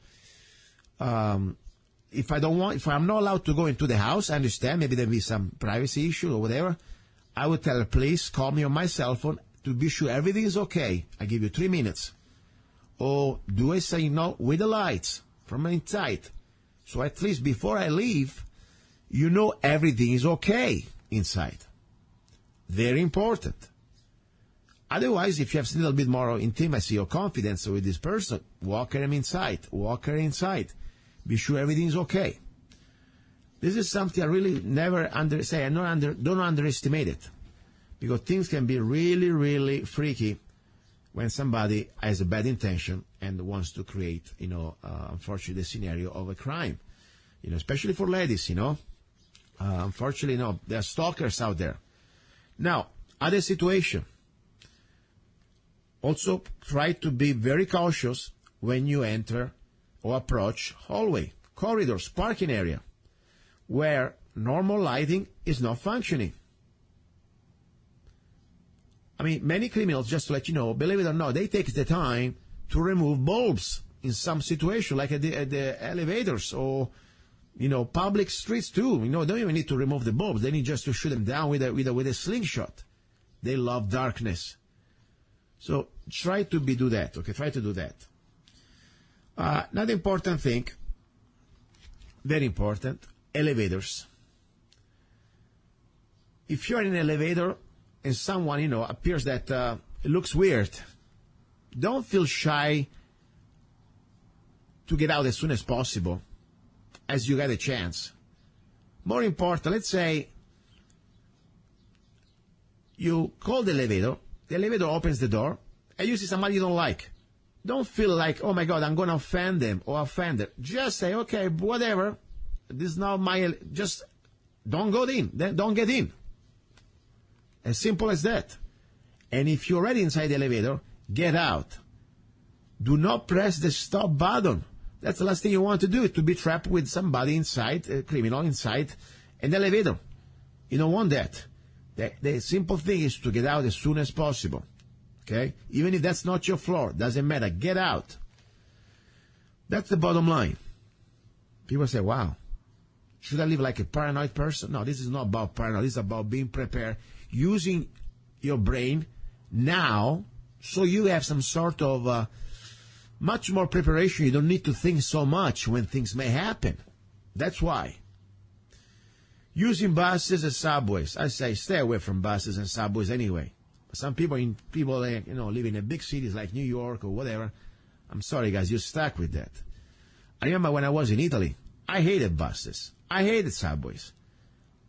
if I'm not allowed to go into the house, I understand, maybe there'll be some privacy issue or whatever, I would tell her, please call me on my cell phone to be sure everything is okay. I give you 3 minutes. Or do a signal with the lights from inside. So at least before I leave, everything is okay inside. Very important. Otherwise, if you have a little bit more intimacy or confidence with this person, walk her inside. Walk her inside. Be sure everything is okay. This is something I really never don't underestimate it. Because things can be really, really freaky when somebody has a bad intention and wants to create, unfortunately, the scenario of a crime. Especially for ladies, unfortunately, there are stalkers out there. Now, other situation. Also, try to be very cautious when you enter or approach hallway, corridors, parking area, where normal lighting is not functioning. I mean, many criminals, just to let you know, believe it or not, they take the time to remove bulbs in some situation, like at the elevators or, public streets too. Don't even need to remove the bulbs. They need just to shoot them down with a slingshot. They love darkness. So try to do that, okay? Try to do that. Another important thing, very important, elevators. If you're in an elevator and someone, appears that it looks weird, don't feel shy to get out as soon as possible as you get a chance. More important, let's say you call the elevator opens the door, and you see somebody you don't like. Don't feel like, oh my God, I'm going to offend them or offend her. Just say, okay, whatever. This is not just don't go in. Don't get in. As simple as that. And if you're already inside the elevator, get out. Do not press the stop button. That's the last thing you want to do, to be trapped with somebody inside, a criminal inside an elevator. You don't want that. The simple thing is to get out as soon as possible. Okay? Even if that's not your floor, doesn't matter. Get out. That's the bottom line. People say, wow, should I live like a paranoid person? No, this is not about paranoid. This is about being prepared, using your brain now so you have some sort of much more preparation. You don't need to think so much when things may happen. That's why. Using buses and subways. I say stay away from buses and subways anyway. Some people living in big cities like New York or whatever, I'm sorry guys, you're stuck with that. I remember when I was in Italy, I hated buses. I hated subways.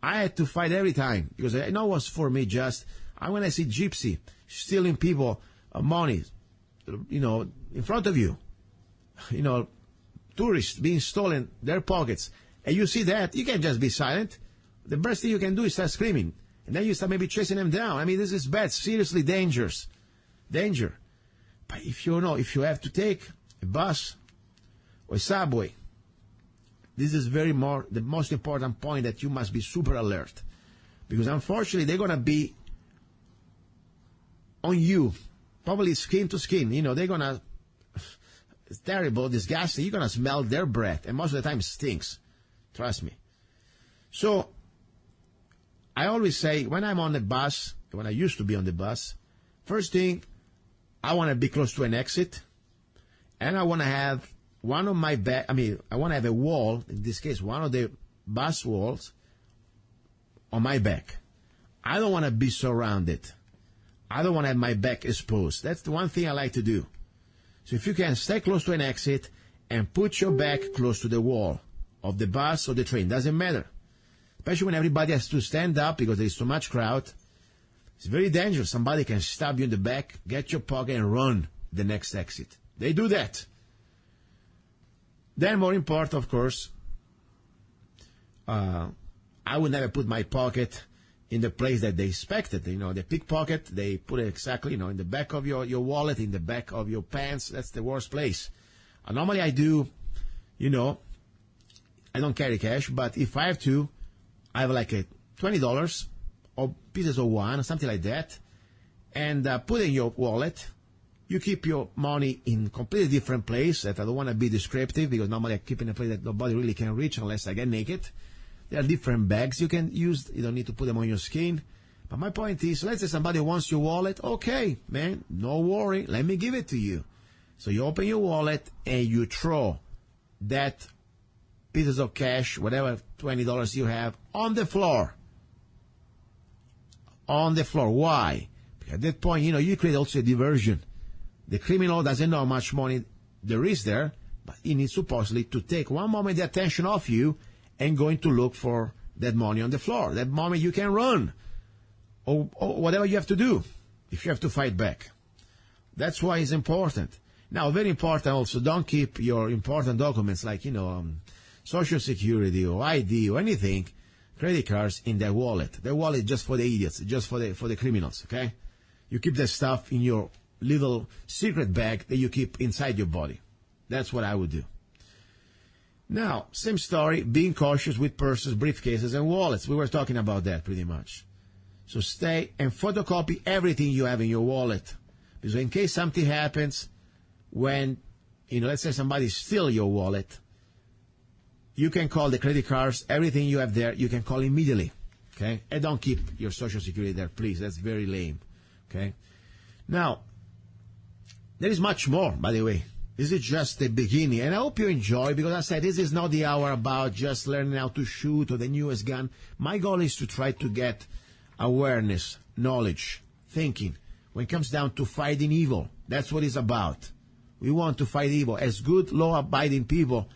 I had to fight every time because I know it was for me just, when I see gypsy stealing people money, in front of you, tourists being stolen their pockets, and you see that, you can't just be silent. The best thing you can do is start screaming, and then you start maybe chasing them down. I mean, this is bad, seriously dangerous. Danger. But if you have to take a bus or a subway, this is the most important point, that you must be super alert. Because unfortunately, they're going to be on you, probably skin to skin. They're going to, it's terrible, disgusting. You're going to smell their breath, and most of the time it stinks. Trust me. So, I always say, when I'm on the bus, when I used to be on the bus, first thing, I want to be close to an exit, and I want to have one on my back. I want to have a wall, in this case, one of the bus walls on my back. I don't want to be surrounded. I don't want to have my back exposed. That's the one thing I like to do. So if you can, stay close to an exit and put your back close to the wall of the bus or the train, doesn't matter. Especially when everybody has to stand up because there is so much crowd. It's very dangerous. Somebody can stab you in the back, get your pocket, and run the next exit. They do that. Then, more important, of course, I would never put my pocket in the place that they expected. The pickpocket, they put it exactly, in the back of your wallet, in the back of your pants. That's the worst place. Normally I do, I don't carry cash, but if I have to, I have like a $20 or pieces of one, something like that, and put in your wallet. You keep your money in completely different place. That I don't want to be descriptive, because normally I keep in a place that nobody really can reach unless I get naked. There are different bags you can use. You don't need to put them on your skin. But my point is, let's say somebody wants your wallet. Okay, man, no worry. Let me give it to you. So you open your wallet and you throw that pieces of cash, whatever $20 you have, on the floor. On the floor. Why? Because at that point, you create also a diversion. The criminal doesn't know how much money there is there, but he needs supposedly to take one moment the attention off you and going to look for that money on the floor. That moment you can run or whatever you have to do if you have to fight back. That's why it's important. Now, very important also, don't keep your important documents like, Social Security or ID or anything, credit cards, in their wallet. Their wallet is just for the idiots, just for the criminals, okay? You keep that stuff in your little secret bag that you keep inside your body. That's what I would do. Now, same story, being cautious with purses, briefcases, and wallets. We were talking about that pretty much. So stay and photocopy everything you have in your wallet. Because in case something happens, when, let's say somebody steals your wallet, you can call the credit cards, everything you have there, you can call immediately, okay? And don't keep your Social Security there, please. That's very lame, okay? Now, there is much more, by the way. This is just the beginning, and I hope you enjoy, because I said this is not the hour about just learning how to shoot or the newest gun. My goal is to try to get awareness, knowledge, thinking, when it comes down to fighting evil. That's what it's about. We want to fight evil. As good, law-abiding people,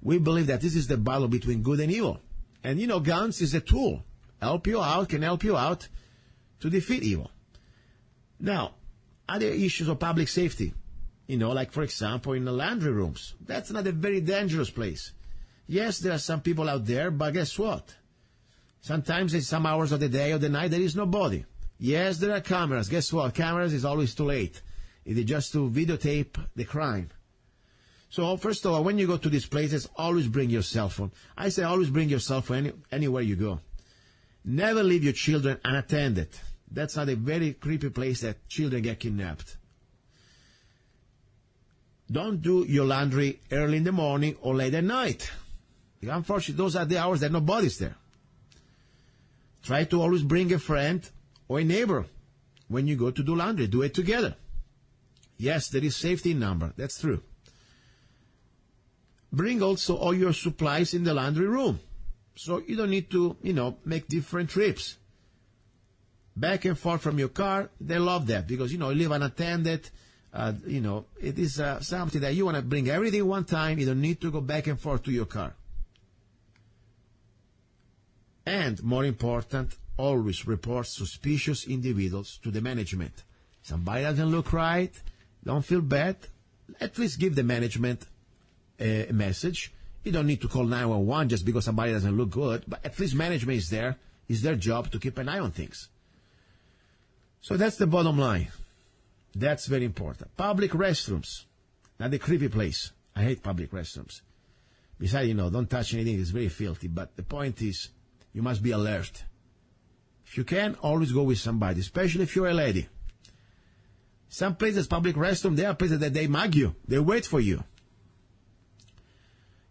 we believe that this is the battle between good and evil. And, guns is a tool. Can help you out to defeat evil. Now, other issues of public safety, like, for example, in the laundry rooms. That's not a very dangerous place. Yes, there are some people out there, but guess what? Sometimes in some hours of the day or the night, there is nobody. Yes, there are cameras. Guess what? Cameras is always too late. It is just to videotape the crime. So first of all, when you go to these places, always bring your cell phone. I say always bring your cell phone anywhere you go. Never leave your children unattended. That's not a very creepy place that children get kidnapped. Don't do your laundry early in the morning or late at night. Unfortunately, those are the hours that nobody's there. Try to always bring a friend or a neighbor when you go to do laundry. Do it together. Yes, there is safety in number. That's true. Bring also all your supplies in the laundry room. So you don't need to, make different trips. Back and forth from your car, they love that because, you live unattended. It is something that you want to bring everything one time. You don't need to go back and forth to your car. And more important, always report suspicious individuals to the management. Somebody doesn't look right, don't feel bad. At least give the management a message. You don't need to call 911 just because somebody doesn't look good, but at least management is there. It's their job to keep an eye on things. So that's the bottom line. That's very important. Public restrooms. Not the creepy place. I hate public restrooms. Besides, don't touch anything. It's very filthy. But the point is, you must be alert. If you can, always go with somebody, especially if you're a lady. Some places, public restroom, they are places that they mug you. They wait for you.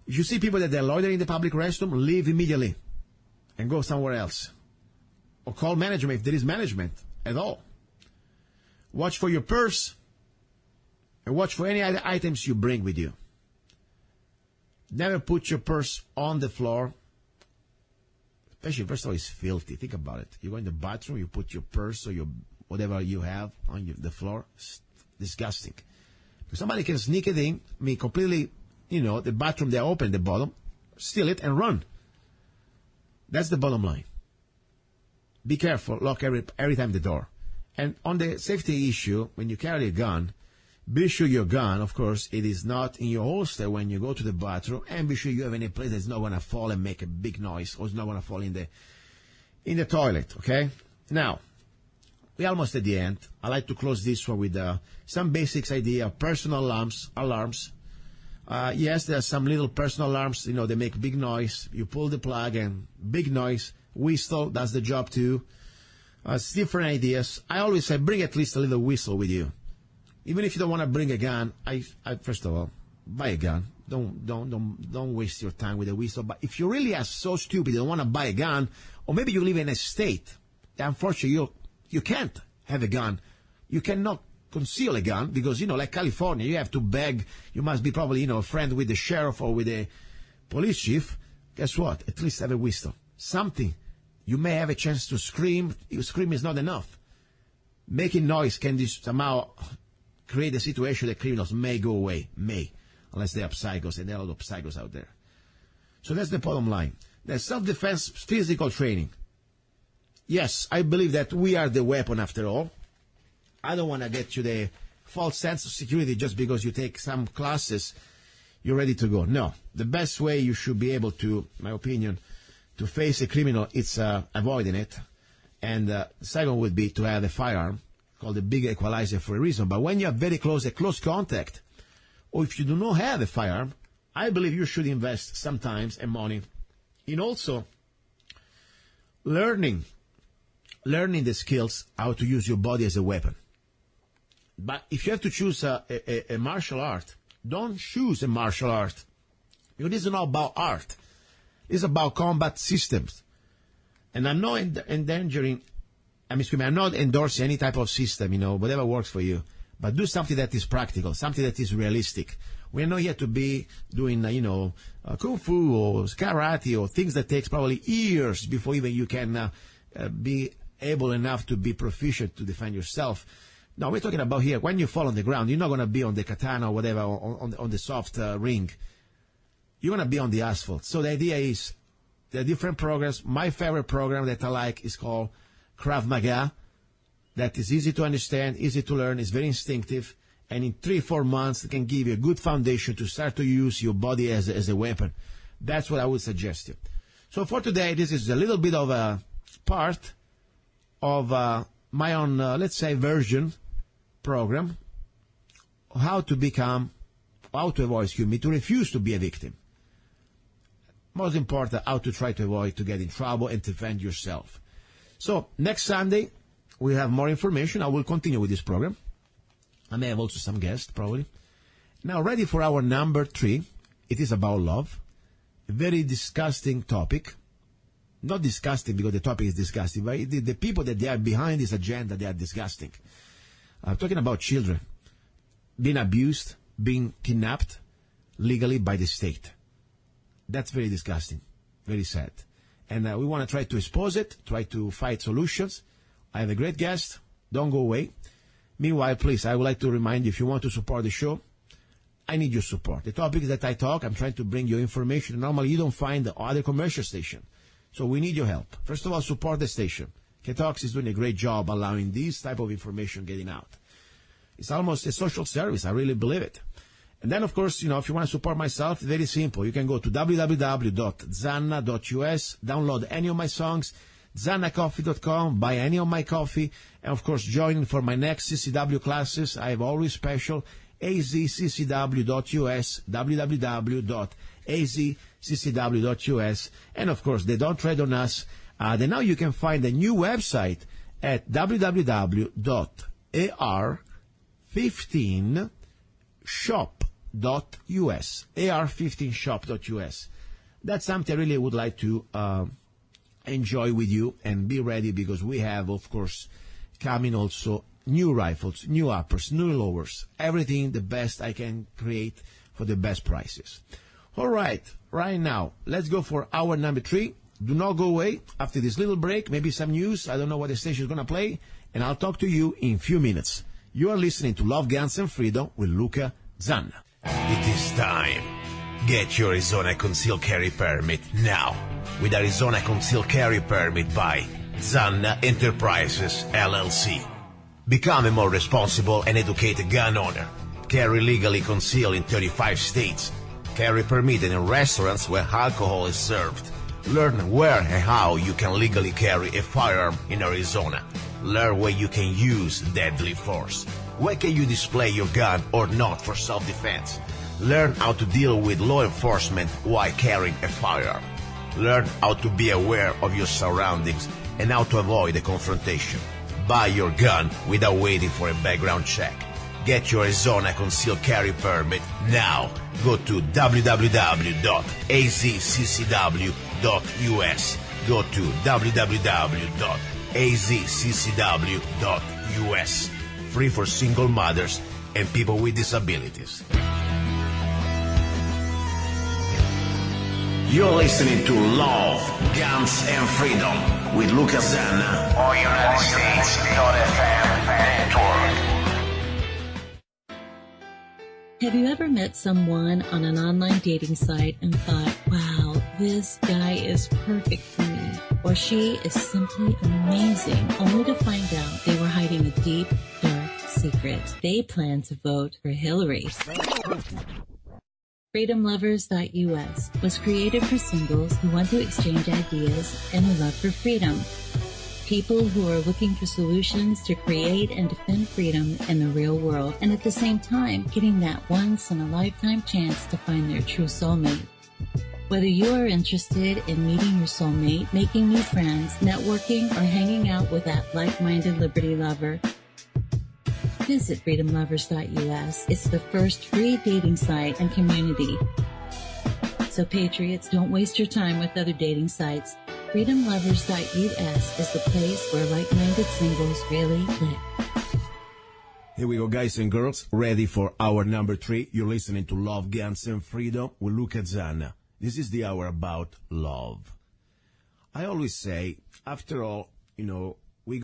If you see people that they're loitering in the public restroom, leave immediately and go somewhere else. Or call management if there is management at all. Watch for your purse and watch for any other items you bring with you. Never put your purse on the floor. Especially, first of all, it's filthy. Think about it. You go in the bathroom, you put your purse or your whatever you have on the floor. It's disgusting. Because somebody can sneak it in, completely, the bathroom, they open the bottom, steal it and run. That's the bottom line. Be careful. Lock every time the door. And on the safety issue, when you carry a gun, be sure your gun, of course, it is not in your holster when you go to the bathroom, and be sure you have any place that's not going to fall and make a big noise, or it's not going to fall in the toilet, okay? Now, we're almost at the end. I like to close this one with some basics idea of personal alarms. Yes, there are some little personal alarms, they make big noise. You pull the plug and big noise, whistle, does the job too. It's different ideas. I always say bring at least a little whistle with you. Even if you don't want to bring a gun, I first of all, buy a gun. Don't waste your time with a whistle. But if you really are so stupid you don't want to buy a gun, or maybe you live in a state that unfortunately you can't have a gun. You cannot conceal a gun because, like California, you have to beg. You must be probably, a friend with the sheriff or with the police chief. Guess what? At least have a whistle. Something. You may have a chance to scream. Your scream is not enough. Making noise can somehow create a situation that criminals may go away. Unless they are psychos, and there are a lot of psychos out there. So that's the bottom line. There's self-defense, physical training. Yes, I believe that we are the weapon after all. I don't want to get you the false sense of security just because you take some classes, you're ready to go. No. The best way you should be able to, in my opinion, to face a criminal, it's avoiding it. And the second would be to have a firearm, called a big equalizer for a reason. But when you are very close, a close contact, or if you do not have a firearm, I believe you should invest some time and money in also learning the skills how to use your body as a weapon. But if you have to choose a martial art, don't choose a martial art. Because this is not about art. It's about combat systems. And I'm not I'm not endorsing any type of system, whatever works for you. But do something that is practical, something that is realistic. We're not here to be doing, kung fu or karate or things that takes probably years before even you can be able enough to be proficient to defend yourself. No, we're talking about here, when you fall on the ground, you're not going to be on the katana or whatever, on the soft ring. You're going to be on the asphalt. So the idea is, there are different programs. My favorite program that I like is called Krav Maga. That is easy to understand, easy to learn, it's very instinctive, and in 3-4 months it can give you a good foundation to start to use your body as a weapon. That's what I would suggest you. So for today, this is a little bit of a part of my own, let's say, version program, how to avoid, to refuse to be a victim. Most important, how to try to avoid to get in trouble and defend yourself. So next Sunday, we have more information. I will continue with this program. I may have also some guests, probably. Now, ready for our number 3. It is about love. A very disgusting topic. Not disgusting because the topic is disgusting, but the people that they are behind this agenda, they are disgusting. I'm talking about children being abused, being kidnapped legally by the state. That's very disgusting, very sad. And we want to try to expose it, try to find solutions. I have a great guest. Don't go away. Meanwhile, please, I would like to remind you, if you want to support the show, I need your support. The topics that I talk, I'm trying to bring you information. Normally, you don't find the other commercial station. So we need your help. First of all, support the station. K-Talks is doing a great job allowing this type of information getting out. It's almost a social service. I really believe it. And then, of course, if you want to support myself, very simple. You can go to www.zanna.us, download any of my songs, zannacoffee.com, buy any of my coffee, and, of course, join for my next CCW classes. I have always special, azccw.us, www.azccw.us, and, of course, they don't trade on us. Then now you can find a new website at ar15shop.us, ar15shop.us. That's something I really would like to enjoy with you and be ready, because we have, of course, coming also new rifles, new uppers, new lowers, everything the best I can create for the best prices. All right now, let's go for hour number 3. Do not go away. After this little break, maybe some news. I don't know what the station is going to play, and I'll talk to you in a few minutes. You are listening to Love, Guns, and Freedom with Luca Zanna. It is time. Get your Arizona Concealed Carry Permit now with Arizona Concealed Carry Permit by Zanna Enterprises LLC. Become a more responsible and educated gun owner. Carry legally concealed in 35 states. Carry permitted in restaurants where alcohol is served. Learn where and how you can legally carry a firearm in Arizona. Learn where you can use deadly force. Where can you display your gun or not for self-defense? Learn how to deal with law enforcement while carrying a firearm. Learn how to be aware of your surroundings and how to avoid a confrontation. Buy your gun without waiting for a background check. Get your Arizona Concealed Carry Permit now. Go to www.azccw.us. Go to www.azccw.us. Free for single mothers and people with disabilities. You're listening to Love, Guns, and Freedom with Luca Zanna on United States.fm network. Have you ever met someone on an online dating site and thought, wow, this guy is perfect for me, or she is simply amazing, only to find out they were hiding a deep, dark secret? They plan to vote for Hillary. FreedomLovers.us was created for singles who want to exchange ideas and a love for freedom. People who are looking for solutions to create and defend freedom in the real world, and at the same time getting that once-in-a-lifetime chance to find their true soulmate. Whether you are interested in meeting your soulmate, making new friends, networking, or hanging out with that like-minded liberty lover, visit FreedomLovers.us. It's the first free dating site and community. So patriots, don't waste your time with other dating sites. FreedomLovers.us is the place where like-minded singles really click. Here we go, guys and girls. Ready for hour number 3. You're listening to Love, Guns, and Freedom with Luca Zanna. This is the hour about love. I always say, after all,